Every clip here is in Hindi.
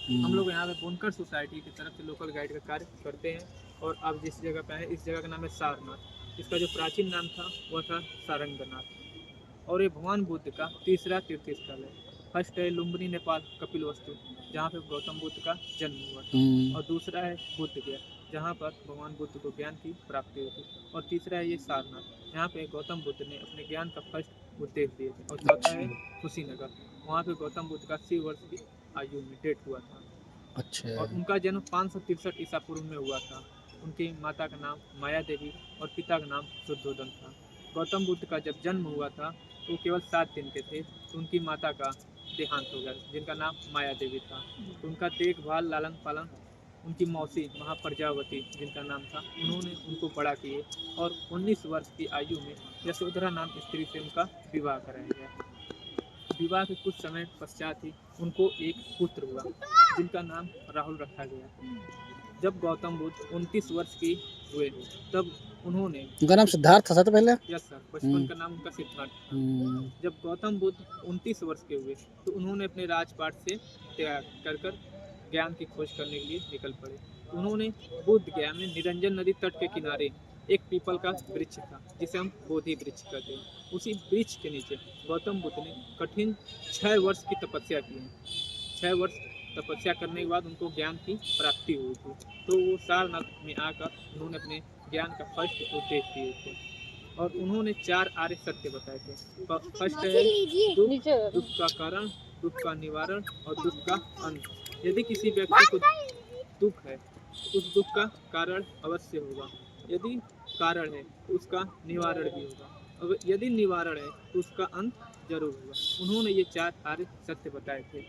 हम लोग यहाँ पे बुनकर सोसाइटी की तरफ से लोकल गाइड का कार्य करते हैं। और अब जिस जगह पे है, इस जगह का नाम है सारनाथ। इसका जो प्राचीन नाम था वह था सारंगनाथ। और ये भगवान बुद्ध का तीसरा तीर्थ स्थल है। फर्स्ट है लुम्बिनी नेपाल कपिलवस्तु, जहाँ पे गौतम बुद्ध का जन्म हुआ था। और दूसरा है बुद्ध गया, जहाँ पर भगवान बुद्ध को ज्ञान की प्राप्ति हुई थी। और तीसरा है ये सारनाथ, यहाँ पे गौतम बुद्ध ने अपने ज्ञान का फर्स्ट उपदेश दिए थे। और चौथा है कुशीनगर, वहाँ पे गौतम बुद्ध का 80 वर्ष की आयु में डेथ हुआ था। अच्छा। और उनका जन्म 563 ईसा पूर्व में हुआ था। उनकी माता का नाम माया देवी और पिता का नाम शुद्धोदन था। गौतम बुद्ध का जब जन्म हुआ था तो वो केवल 7 दिन के थे, तो उनकी माता का देहांत हो गया, जिनका नाम माया देवी था। तो उनका देखभाल लालन पालन उनकी मौसी महाप्रजावती, जिनका नाम था, उन्होंने उनको बड़ा किए। और 19 वर्ष की आयु में यशोधरा नाम स्त्री से उनका विवाह कराया गया। विवाह के कुछ समय पश्चात ही उनको एक पुत्र हुआ, जिनका नाम राहुल रखा गया। जब गौतम बुद्ध 29 वर्ष की हुए तब उन्होंने, उनका नाम सिद्धार्थ था तो पहले। यस सर, बचपन का नाम उनका सिद्धार्थ था। जब गौतम बुद्ध 29 वर्ष के हुए तो उन्होंने अपने राजपाट से त्याग कर ज्ञान की खोज करने के लिए निकल पड़े। उन्होंने बुद्ध गया में निरंजन नदी तट के किनारे एक पीपल का वृक्ष था, जिसे हम बोधि वृक्ष कहते हैं। उसी वृक्ष के नीचे गौतम बुद्ध ने कठिन 6 वर्ष की तपस्या की। 6 वर्ष तपस्या करने के बाद उनको ज्ञान की प्राप्ति हुई थी। तो वो सारनाथ में आकर उन्होंने अपने ज्ञान का फर्स्ट उपदेश दिए थे। और उन्होंने 4 आर्य सत्य बताए थे। फर्स्ट है दुख, दुख का कारण, दुख का निवारण और दुख का अंत। यदि किसी व्यक्ति को दुख है तो उस दुख का कारण अवश्य होगा। यदि कारण है तो उसका निवारण भी होगा। और यदि निवारण है तो उसका अंत जरूर होगा। उन्होंने ये 4 आर्य सत्य बताए थे।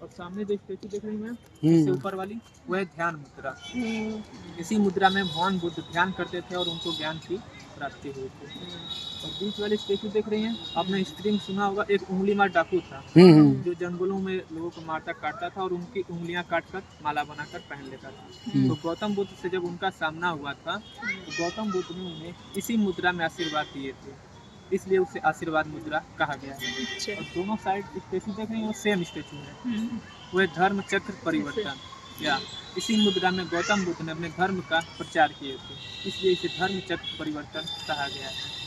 और सामने जो स्टेचू देख रही हैं इससे ऊपर वाली, वह है ध्यान मुद्रा। इसी मुद्रा में भगवान बुद्ध ध्यान करते थे और उनको ज्ञान की प्राप्ति हुई थी। और बीच वाली स्टेचू देख रही हैं, आपने हिस्ट्री में सुना होगा, एक उंगली मार डाकू था जो जंगलों में लोगों को मारता काटता था और उनकी उंगलियां काटकर माला बनाकर पहन लेता था। तो गौतम बुद्ध से जब उनका सामना हुआ था तो गौतम बुद्ध ने उन्हें इसी मुद्रा में आशीर्वाद दिए थे, इसलिए उसे आशीर्वाद मुद्रा कहा गया है। और दोनों साइड स्टेचू देख रही हैं, सेम स्टेचू है। वह धर्म चक्र परिवर्तन, या इसी मुद्रा में गौतम बुद्ध ने अपने धर्म का प्रचार किए थे, इसलिए इसे धर्म चक्र परिवर्तन कहा गया है।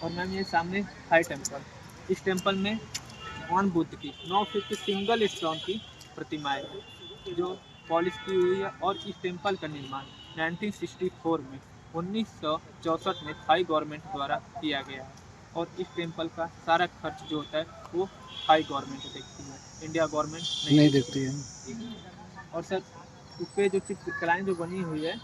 और मैम ये सामने थाई टेम्पल, इस टेम्पल में भगवान बुद्ध की 9 फीट की सिंगल स्टोन की प्रतिमाएं हैं जो पॉलिश की हुई है। और इस टेम्पल का निर्माण 1964 में 1964 में थाई गवर्नमेंट द्वारा किया गया है। और इस टेम्पल का सारा खर्च जो होता है वो थाई गवर्नमेंट देखती है, इंडिया गवर्नमेंट नहीं देखती है। और सर उस पर जो चित्रकलाएँ जो बनी हुई है